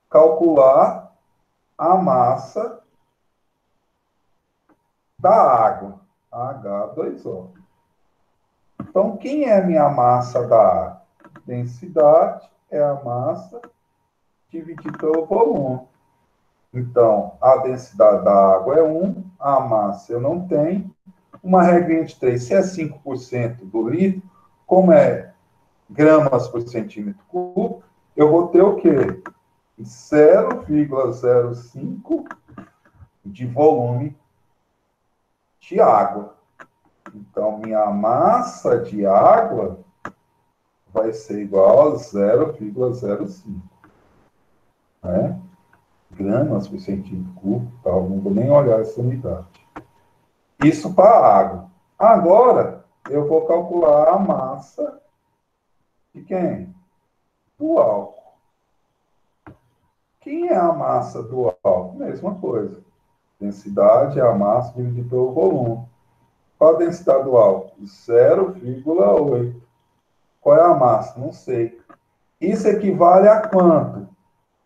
S1: Calcular a massa da água, H2O. Então, quem é a minha massa da água? Densidade é a massa dividido pelo volume. Então, a densidade da água é 1, a massa eu não tenho. Uma regrinha de 3, se é 5% do litro, como é gramas por centímetro cúbico, eu vou ter o quê? 0,05 de volume de água. Então, minha massa de água vai ser igual a 0,05, né? Gramas por centímetro cúbico, tá? Não vou nem olhar essa unidade. Isso para a água. Agora, eu vou calcular a massa de quem? Do álcool. Quem é a massa do álcool? Mesma coisa. Densidade é a massa dividida pelo volume. Qual a densidade do álcool? 0,8. Qual é a massa? Não sei. Isso equivale a quanto?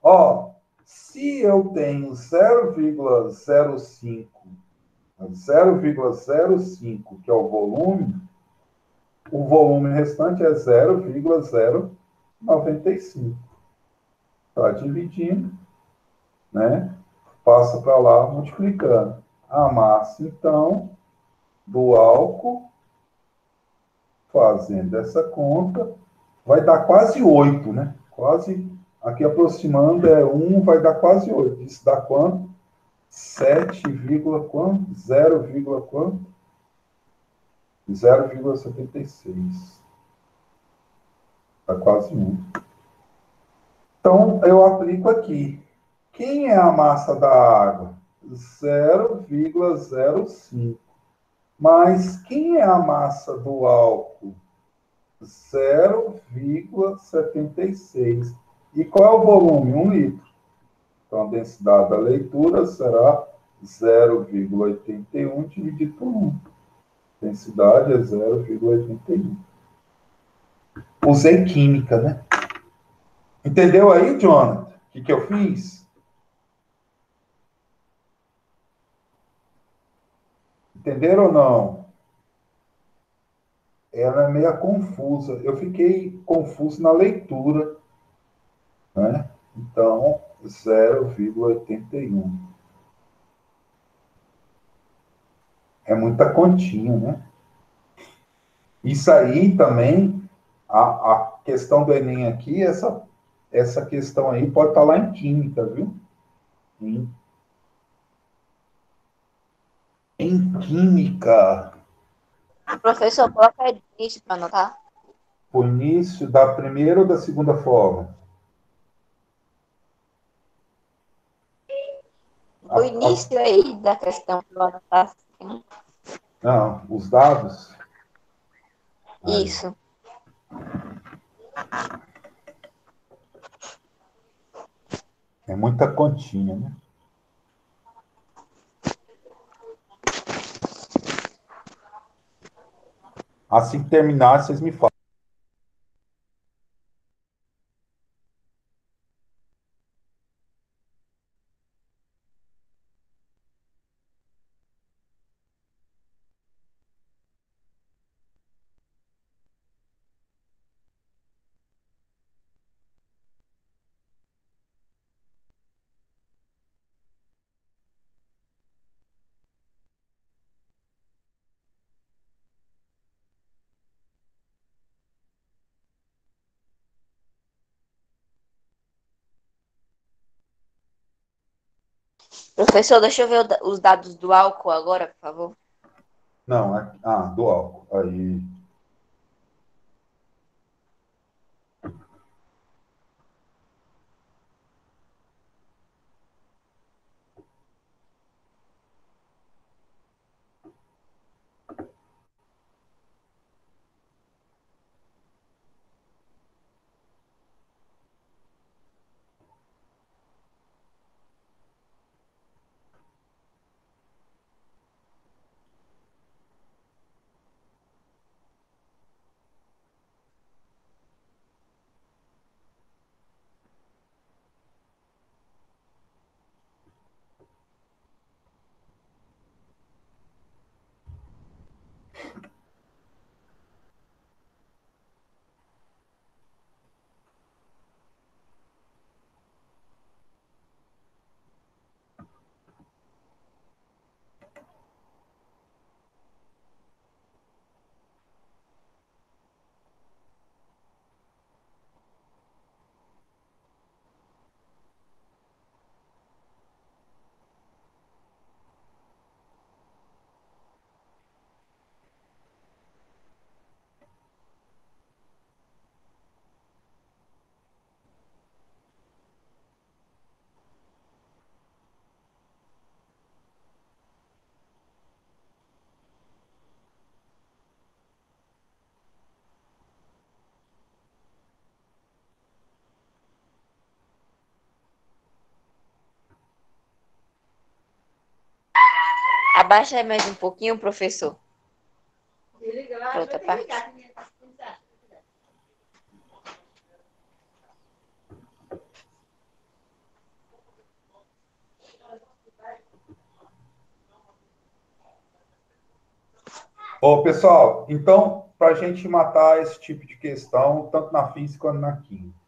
S1: Ó, se eu tenho 0,05, que é o volume restante é 0,095. Está dividindo, né? Passa para lá multiplicando. A massa, então, do álcool, fazendo essa conta, vai dar quase 8, né? Quase, aqui aproximando, 1, vai dar quase 8. Isso dá quanto? 7, quanto? 0, quanto? 0,76. Dá quase 1. Então, eu aplico aqui. Quem é a massa da água? 0,05. Mas quem é a massa do álcool? 0,76. E qual é o volume? 1 litro. Então, a densidade da leitura será 0,81 dividido por 1. Densidade é 0,81. Usei química, né? Entendeu aí, Jonathan? O que eu fiz? Entenderam ou não? Ela é meio confusa. Eu fiquei confuso na leitura, né? Então, 0,81. É muita continha, né? Isso aí também, a questão do Enem aqui, essa questão aí pode estar lá em química, viu? Em química,
S2: Professor, coloca aí isso para anotar.
S1: o início da primeira ou da segunda forma?
S2: O início aí da questão para anotar. Assim.
S1: Não, os dados? Aí.
S2: Isso.
S1: É muita continha, né? Assim que terminar, vocês me falam.
S2: Professor, deixa eu ver os dados do álcool agora, por favor.
S1: Não, do álcool. Aí.
S2: Abaixa aí mais um pouquinho, professor. Pra outra parte.
S1: Ô, pessoal, então, para a gente matar esse tipo de questão, tanto na física quanto na química,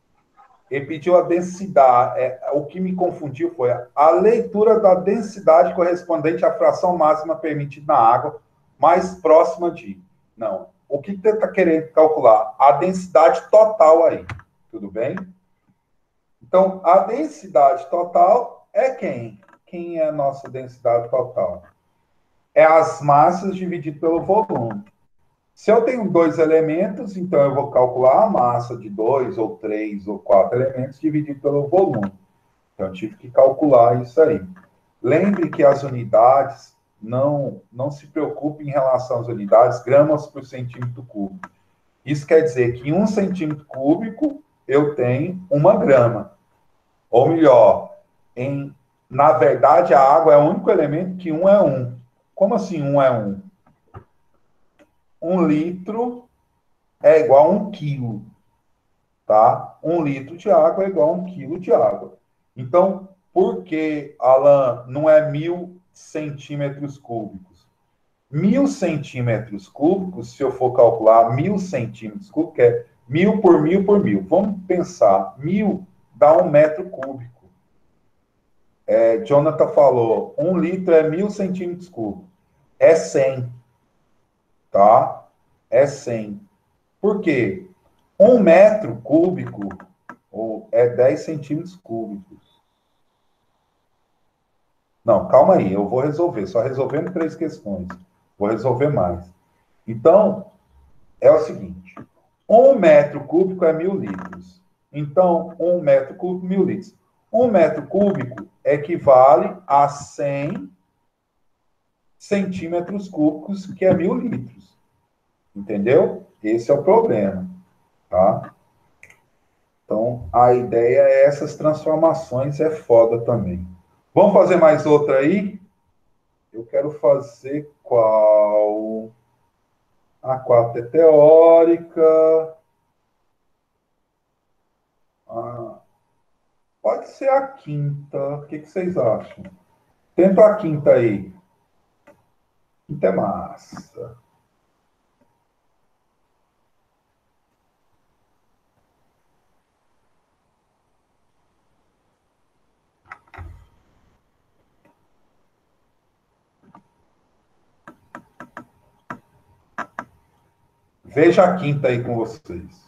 S1: ele pediu a densidade. O que me confundiu foi a leitura da densidade correspondente à fração máxima permitida na água mais próxima de. Não. O que você está querendo calcular? A densidade total aí. Tudo bem? Então, a densidade total é quem? Quem é a nossa densidade total? É as massas dividido pelo volume. Se eu tenho 2 elementos, então eu vou calcular a massa de 2, ou 3, ou 4 elementos dividido pelo volume. Então, eu tive que calcular isso aí. Lembre que as unidades, não se preocupe em relação às unidades, gramas por centímetro cúbico. Isso quer dizer que em 1 centímetro cúbico eu tenho 1 grama. Ou melhor, na verdade, a água é o único elemento que 1 é 1. Como assim 1 é 1? 1 litro é igual a 1 quilo, tá? 1 litro de água é igual a 1 quilo de água. Então, por que, Alan, não é 1.000 centímetros cúbicos? 1.000 centímetros cúbicos, se eu for calcular 1.000 centímetros cúbicos, é 1.000 por 1.000 por 1.000. Vamos pensar, 1.000 dá 1 metro cúbico. Jonathan falou, 1 litro é 1.000 centímetros cúbicos. É 100, tá? É 100. Por quê? 1 metro cúbico é 10 centímetros cúbicos. Não, calma aí, eu vou resolver. Só resolvendo 3 questões. Vou resolver mais. Então, é o seguinte. 1 metro cúbico é 1.000 litros. Então, 1 metro cúbico, 1.000 litros. 1 metro cúbico equivale a 100 centímetros cúbicos, que é 1.000 litros. Entendeu? Esse é o problema, tá? Então, a ideia é essas transformações, é foda também. Vamos fazer mais outra aí? Eu quero fazer qual? A quarta é teórica. Pode ser a quinta. O que vocês acham? Tenta a quinta aí. Quinta é massa. Veja a quinta aí com vocês.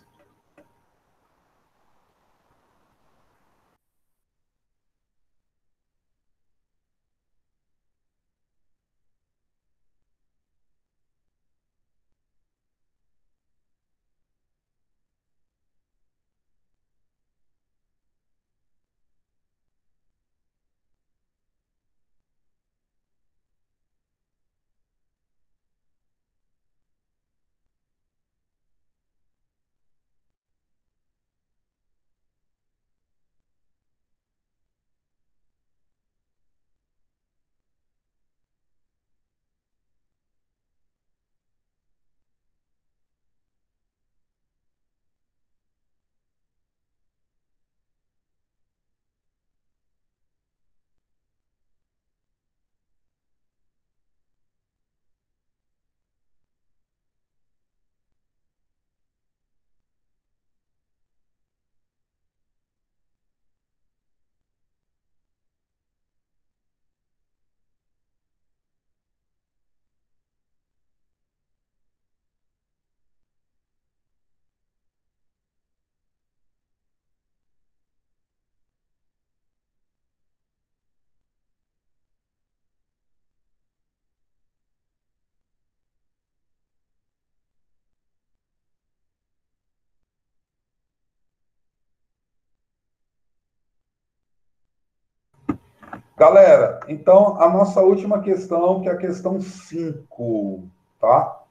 S1: Galera, então a nossa última questão, que é a questão 5, tá?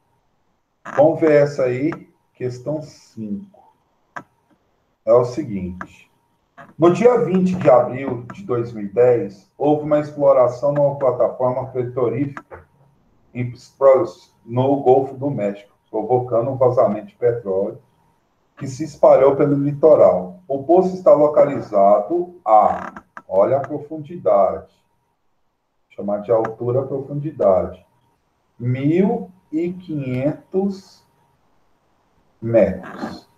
S1: Vamos ver essa aí, questão 5. É o seguinte. No dia 20 de abril de 2010, houve uma exploração numa plataforma petrorífica no Golfo do México, provocando um vazamento de petróleo que se espalhou pelo litoral. O poço está localizado olha a profundidade, chamar de altura profundidade, 1.500 metros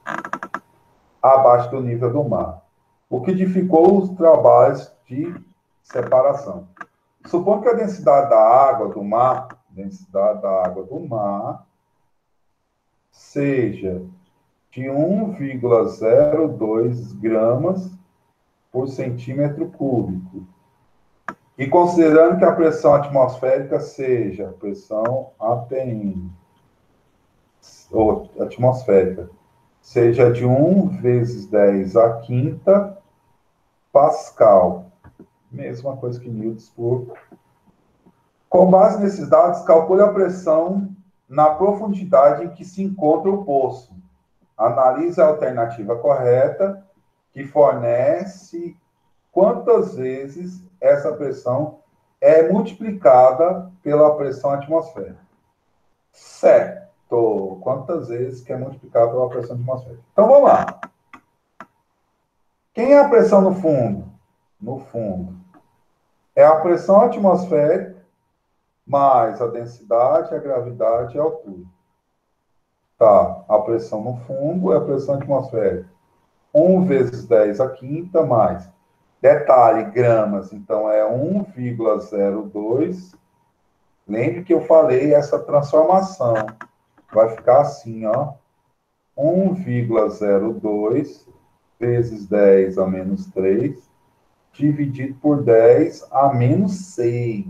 S1: abaixo do nível do mar, o que dificultou os trabalhos de separação. Supondo que a densidade da água do mar seja de 1,02 gramas por centímetro cúbico. E considerando que a pressão atmosférica seja a pressão APM, ou atmosférica, seja de 1 vezes 10 à quinta Pascal. Mesma coisa que Newton por... Com base nesses dados, calcule a pressão na profundidade em que se encontra o poço. Analise a alternativa correta, que fornece quantas vezes essa pressão é multiplicada pela pressão atmosférica. Certo. Quantas vezes que é multiplicada pela pressão atmosférica? Então, vamos lá. Quem é a pressão no fundo? No fundo, é a pressão atmosférica mais a densidade, a gravidade e a altura. Tá, a pressão no fundo é a pressão atmosférica. 1 vezes 10 à quinta mais. Detalhe, gramas, então é 1,02. Lembre que eu falei essa transformação. Vai ficar assim, ó. 1,02 vezes 10 a menos 3, dividido por 10 a menos 6.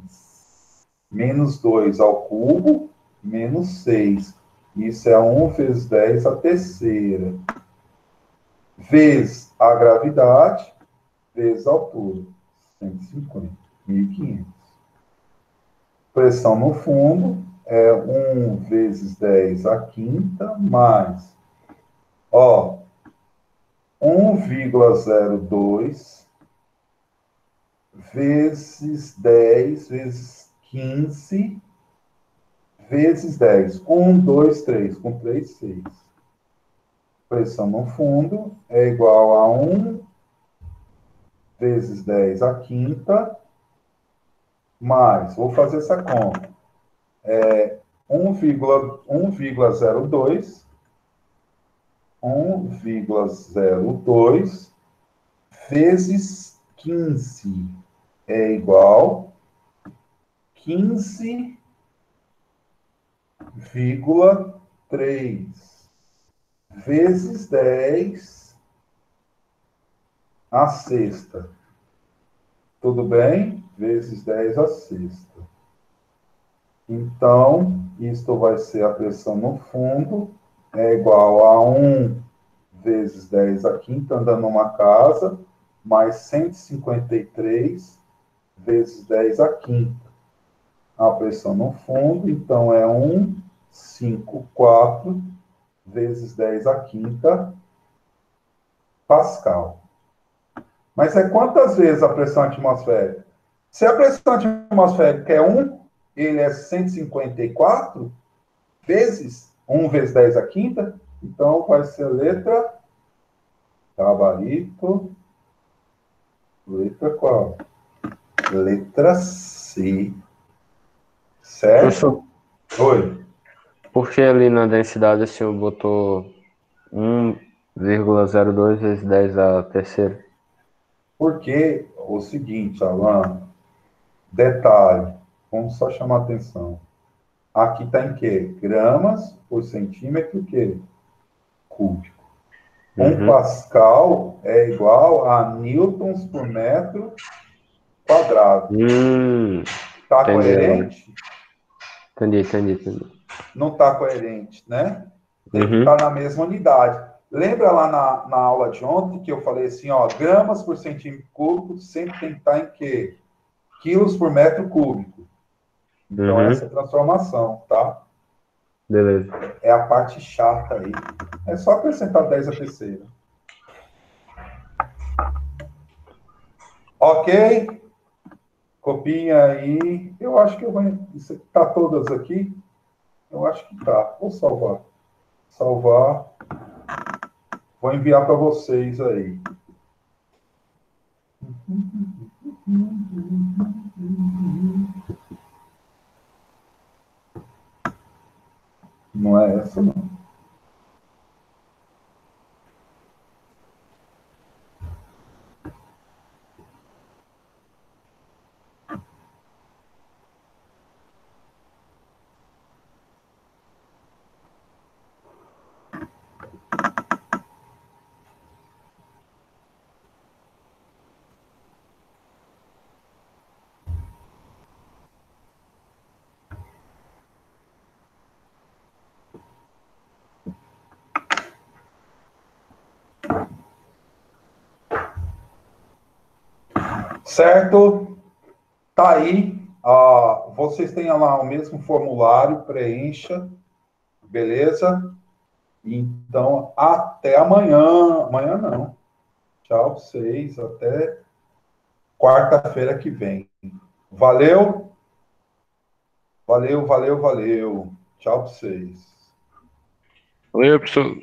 S1: Menos 2 ao cubo, menos 6. Isso é 1 vezes 10 a terceira. Vezes a gravidade, vezes a altura. 150, 1.500. Pressão no fundo é 1 vezes 10 à quinta, mais, 1,02 vezes 10 vezes 15 vezes 10. 1, 2, 3. Com 3, 6. Pressão no fundo é igual a 1 vezes 10 à quinta, mais, vou fazer essa conta, 1,02 vezes 15 é igual a 15,3 vezes 10 à sexta. Tudo bem? Vezes 10 à sexta. Então, isto vai ser a pressão no fundo, é igual a 1 vezes 10 à quinta, andando numa casa, mais 153 vezes 10 à quinta. A pressão no fundo, então, é 154 vezes 10 à quinta Pascal. Mas é quantas vezes a pressão atmosférica? Se a pressão atmosférica é 1, ele é 154 vezes 1 vezes 10 à quinta, então vai ser letra gabarito. Letra qual? Letra C. Certo? Oi.
S4: Por que ali na densidade o senhor botou 1,02 vezes 10 à terceira?
S1: Porque o seguinte, Alan, detalhe, vamos só chamar atenção. Aqui está em quê? Gramas por centímetro quê? Cúbico. 1 Pascal é igual a newtons por metro quadrado. Está coerente?
S4: Entendi.
S1: Não está coerente, né? Tem que estar na mesma unidade. Lembra lá na aula de ontem que eu falei assim, ó, gramas por centímetro cúbico sempre tem que estar em quê? Quilos por metro cúbico. Então, essa é a transformação, tá?
S4: Beleza.
S1: É a parte chata aí. É só acrescentar 10 à terceira. Ok? Copinha aí. Eu acho que eu vou. Isso aqui tá todas aqui? Eu acho que tá. Vou salvar. Salvar. Vou enviar para vocês aí. Não é essa, não. Certo? Tá aí. Vocês têm lá o mesmo formulário, preencha, beleza? Então, até amanhã. Amanhã não. Tchau, vocês. Até quarta-feira que vem. Valeu? Valeu, valeu, valeu. Tchau pra vocês.
S3: Valeu, professor.